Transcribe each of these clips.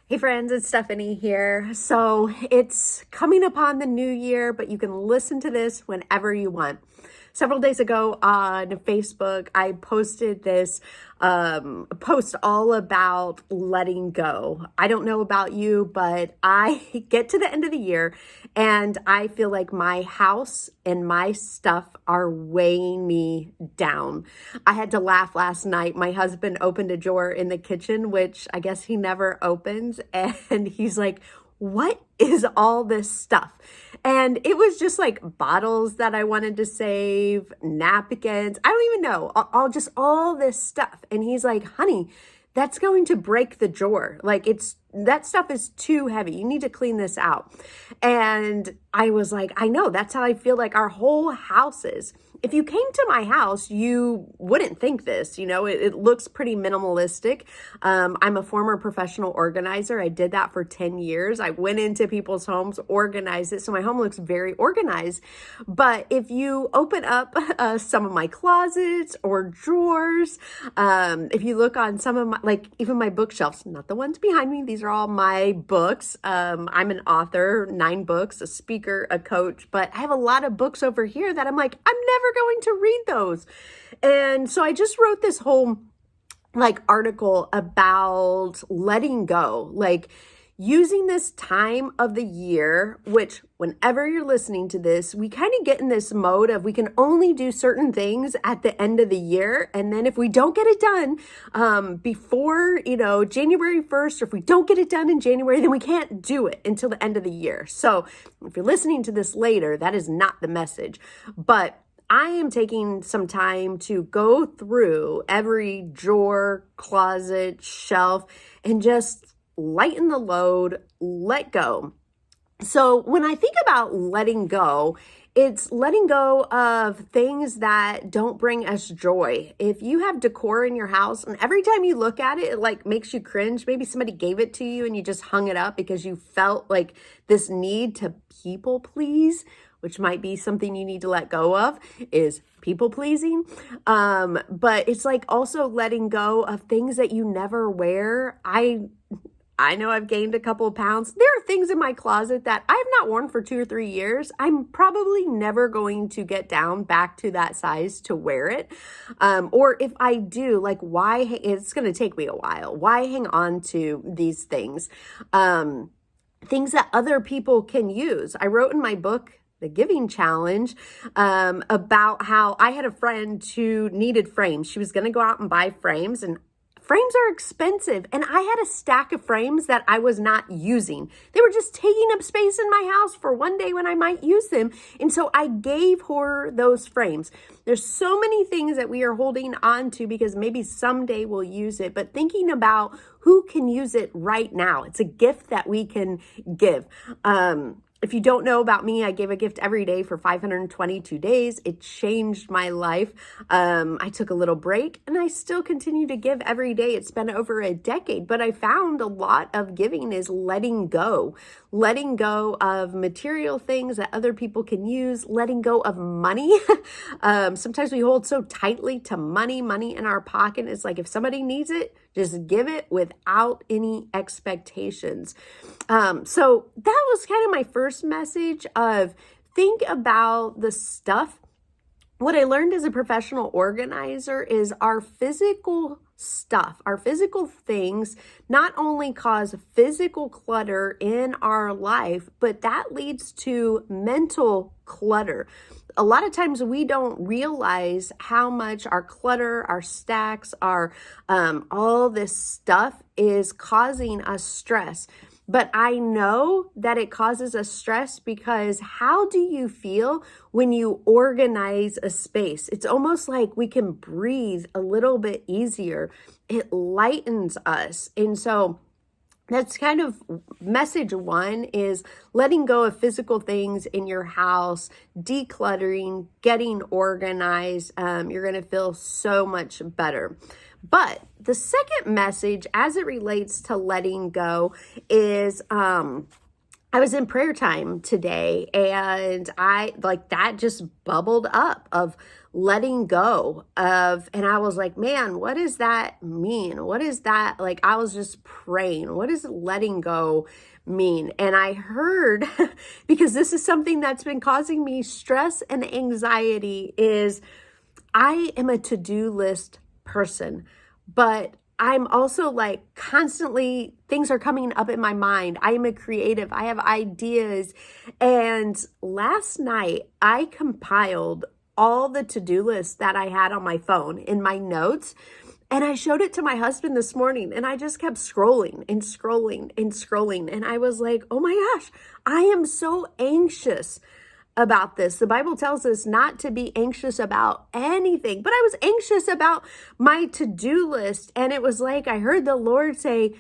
Hey friends, it's Stephanie here. So it's coming upon the new year, but you can listen to this whenever you want. Several days ago on Facebook, I posted this post all about letting go. I don't know about you, but I get to the end of the year and I feel like my house and my stuff are weighing me down. I had to laugh last night. My husband opened a drawer in the kitchen, which I guess he never opens, and he's like, what is all this stuff? And it was just like bottles that I wanted to save, napkins. I don't even know, all this stuff. And he's like, honey, that's going to break the drawer. Like that stuff is too heavy. You need to clean this out. And I was like, I know, that's how I feel like our whole house is. If you came to my house, you wouldn't think this, it looks pretty minimalistic. I'm a former professional organizer. I did that for 10 years. I went into people's homes, organized it. So my home looks very organized. But if you open up some of my closets or drawers, if you look on some of my, even my bookshelves, not the ones behind me, these are all my books. I'm an author, 9 books, a speaker, a coach, but I have a lot of books over here that I'm like, I'm never going to read those. And so I just wrote this whole article about letting go, using this time of the year, which whenever you're listening to this, we kind of get in this mode of we can only do certain things at the end of the year. And then if we don't get it done before, January 1st, or if we don't get it done in January, then we can't do it until the end of the year. So if you're listening to this later, that is not the message. But I am taking some time to go through every drawer, closet, shelf, and just lighten the load, let go. So when I think about letting go, it's letting go of things that don't bring us joy. If you have decor in your house and every time you look at it, it makes you cringe, maybe somebody gave it to you and you just hung it up because you felt like this need to people please, which might be something you need to let go of, is people pleasing. But it's also letting go of things that you never wear. I know I've gained a couple of pounds. There are things in my closet that I have not worn for 2 or 3 years. I'm probably never going to get down back to that size to wear it. Or if I do, why, it's going to take me a while. Why hang on to these things? Things that other people can use. I wrote in my book, The Giving Challenge, about how I had a friend who needed frames. She was going to go out and buy frames, and frames are expensive. And I had a stack of frames that I was not using. They were just taking up space in my house for one day when I might use them. And so I gave her those frames. There's so many things that we are holding on to because maybe someday we'll use it, but thinking about who can use it right now. It's a gift that we can give. If you don't know about me, I gave a gift every day for 522 days. It changed my life. I took a little break and I still continue to give every day. It's been over a decade, but I found a lot of giving is letting go of material things that other people can use, letting go of money. Sometimes we hold so tightly to money in our pocket. It's like if somebody needs it, just give it without any expectations. So that was kind of my first message of think about the stuff. What I learned as a professional organizer is our physical stuff, our physical things not only cause physical clutter in our life, but that leads to mental clutter. A lot of times we don't realize how much our clutter, our stacks, all this stuff is causing us stress. But I know that it causes us stress because how do you feel when you organize a space? It's almost like we can breathe a little bit easier. It lightens us. And so that's kind of message one is letting go of physical things in your house, decluttering, getting organized. You're going to feel so much better. But the second message as it relates to letting go is I was in prayer time today and that just bubbled up of letting go of, and I was like, man, what does that mean? What is that? Like, I was just praying, what does letting go mean? And I heard, because this is something that's been causing me stress and anxiety, is I am a to-do list person, but I'm also like constantly things are coming up in my mind. I am a creative. I have ideas. And last night I compiled all the to-do lists that I had on my phone in my notes. And I showed it to my husband this morning, and I just kept scrolling and scrolling and scrolling. And I was like, oh my gosh, I am so anxious about this. The Bible tells us not to be anxious about anything, but I was anxious about my to-do list. And it was like, I heard the Lord say,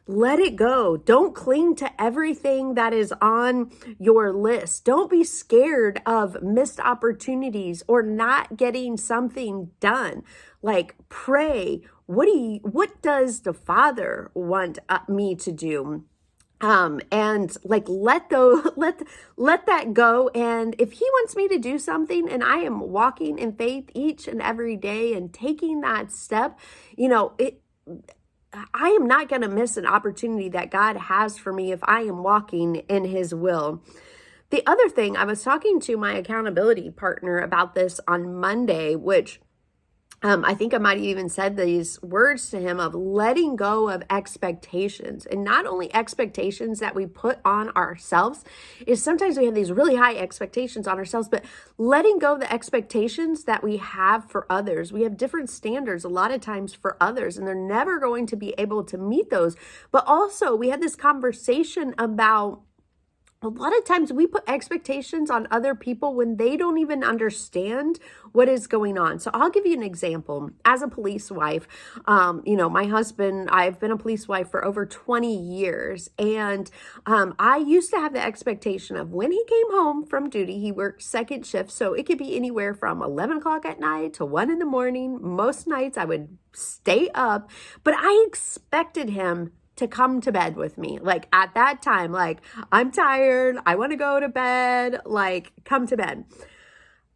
let it go. Don't cling to everything that is on your list. Don't be scared of missed opportunities or not getting something done. Like, pray. What does the Father want me to do? And like, let that go. And if he wants me to do something and I am walking in faith each and every day and taking that step, I am not going to miss an opportunity that God has for me if I am walking in his will. The other thing, I was talking to my accountability partner about this on Monday, which I think I might have even said these words to him of letting go of expectations, and not only expectations that we put on ourselves. Is sometimes we have these really high expectations on ourselves, but letting go of the expectations that we have for others. We have different standards a lot of times for others, and they're never going to be able to meet those. But also we had this conversation about a lot of times we put expectations on other people when they don't even understand what is going on. So I'll give you an example. As a police wife, my husband, I've been a police wife for over 20 years. And I used to have the expectation of when he came home from duty, he worked second shift. So it could be anywhere from 11 o'clock at night to 1 in the morning. Most nights I would stay up, but I expected him to come to bed with me. Like at that time, like, I'm tired, I want to go to bed, like, come to bed.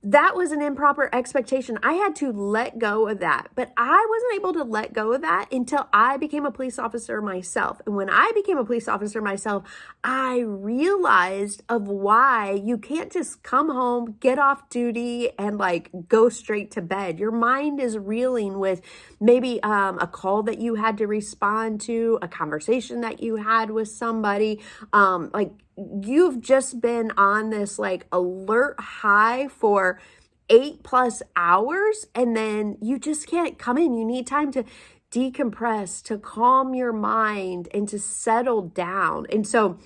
That was an improper expectation. I had to let go of that. But I wasn't able to let go of that until I became a police officer myself. And when I became a police officer myself, I realized of why you can't just come home, get off duty, and like go straight to bed. Your mind is reeling with maybe a call that you had to respond to, a conversation that you had with somebody, you've just been on this like alert high for 8+ hours, and then you just can't come in. You need time to decompress, to calm your mind, and to settle down. And so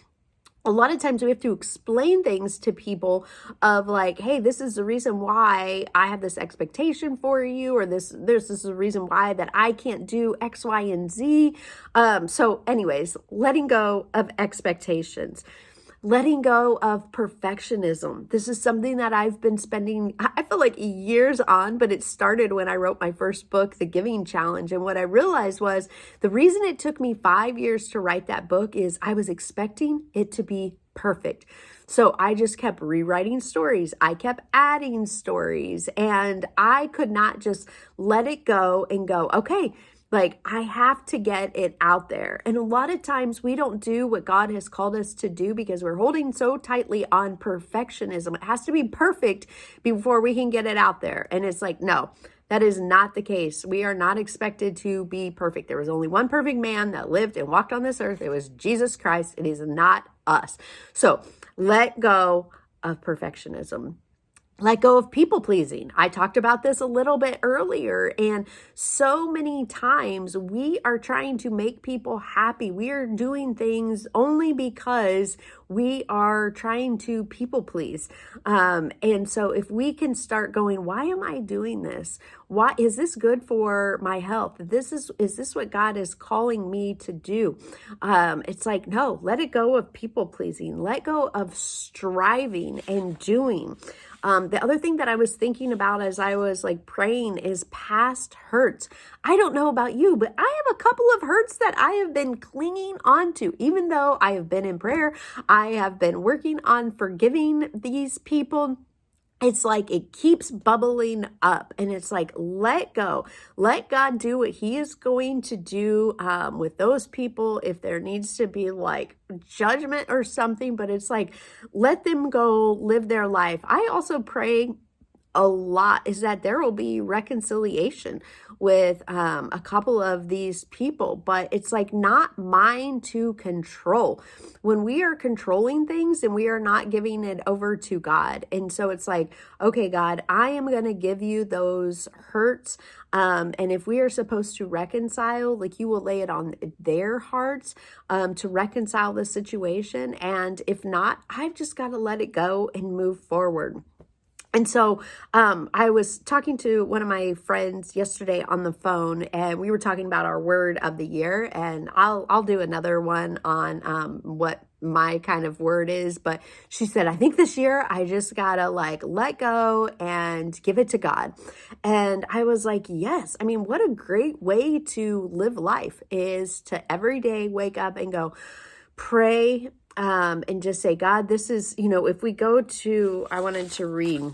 a lot of times we have to explain things to people of like, hey, this is the reason why I have this expectation for you, or this is the reason why that I can't do X, Y, and Z. So anyways, letting go of expectations. Letting go of perfectionism. This is something that I've been spending, I feel like, years on, but it started when I wrote my first book, The Giving Challenge. And what I realized was the reason it took me 5 years to write that book is I was expecting it to be perfect. So I just kept rewriting stories. I kept adding stories, and I could not just let it go and go, okay, like, I have to get it out there. And a lot of times we don't do what God has called us to do because we're holding so tightly on perfectionism. It has to be perfect before we can get it out there. And it's like, no, that is not the case. We are not expected to be perfect. There was only one perfect man that lived and walked on this earth. It was Jesus Christ. It is not us. So let go of perfectionism. Let go of people pleasing. I talked about this a little bit earlier, and so many times we are trying to make people happy. We are doing things only because we are trying to people please. And so if we can start going, why am I doing this? Why is this good for my health? Is this what God is calling me to do? It's like, no, let it go of people pleasing. Let go of striving and doing. The other thing that I was thinking about as I was like praying is past hurts. I don't know about you, but I have a couple of hurts that I have been clinging on to. Even though I have been in prayer, I have been working on forgiving these people. it's like it keeps bubbling up, and it's like, let go, let God do what he is going to do with those people. If there needs to be like judgment or something, but it's like, let them go live their life. I also pray a lot is that there will be reconciliation with a couple of these people, but it's like not mine to control. When we are controlling things and we are not giving it over to God. And so it's like, okay, God, I am going to give you those hurts. And if we are supposed to reconcile, like you will lay it on their hearts to reconcile the situation. And if not, I've just got to let it go and move forward. And so I was talking to one of my friends yesterday on the phone, and we were talking about our word of the year. And I'll do another one on what my kind of word is. But she said, I think this year I just gotta like let go and give it to God. And I was like, yes. I mean, what a great way to live life is to every day wake up and go pray. And just say, God, this is, if we go to, I wanted to read,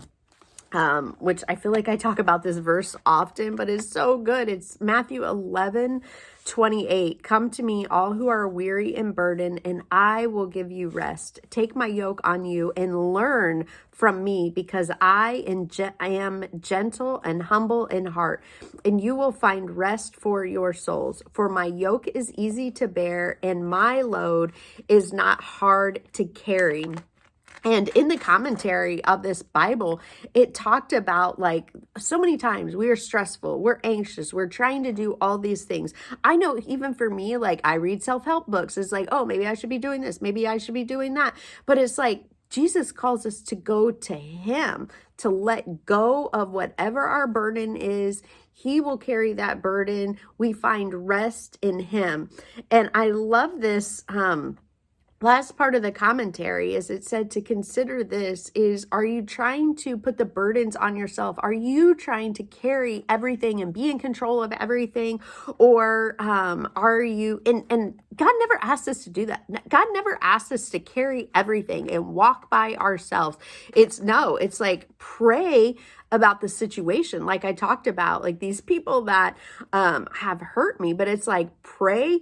which I feel like I talk about this verse often, but it's so good. It's Matthew 11:28. Come to me, all who are weary and burdened, and I will give you rest. Take my yoke on you and learn from me, because I am gentle and humble in heart, and you will find rest for your souls. For my yoke is easy to bear, and my load is not hard to carry. And in the commentary of this Bible, it talked about like so many times we are stressful, we're anxious, we're trying to do all these things. I know even for me, like I read self-help books. It's like, oh, maybe I should be doing this. Maybe I should be doing that. But it's like Jesus calls us to go to him, to let go of whatever our burden is. He will carry that burden. We find rest in him. And I love this, last part of the commentary is it said to consider this is, are you trying to put the burdens on yourself? Are you trying to carry everything and be in control of everything? Or are you, and God never asked us to do that. God never asked us to carry everything and walk by ourselves. It's like pray about the situation. Like I talked about, like these people that have hurt me, but it's like pray,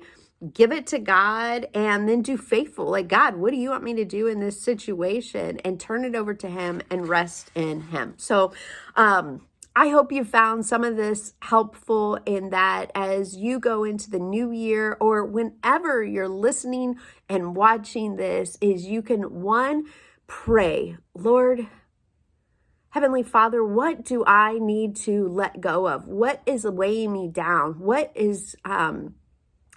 give it to God, and then do faithful. Like, God, what do you want me to do in this situation? And turn it over to him and rest in him. So, I hope you found some of this helpful, in that as you go into the new year, or whenever you're listening and watching this, is you can, one, pray, Lord, Heavenly Father, what do I need to let go of? What is weighing me down? What is,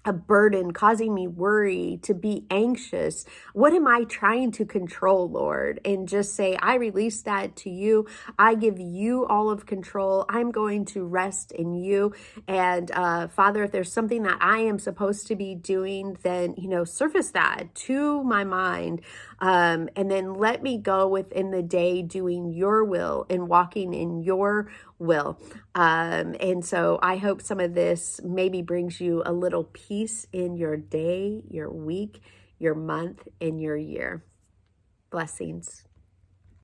a burden causing me worry, to be anxious? What am I trying to control, Lord? And just say, I release that to you. I give you all of control. I'm going to rest in you. And Father, if there's something that I am supposed to be doing, then, surface that to my mind. And then let me go within the day doing your will and walking in your will. And so I hope some of this maybe brings you a little peace in your day, your week, your month, and your year. Blessings.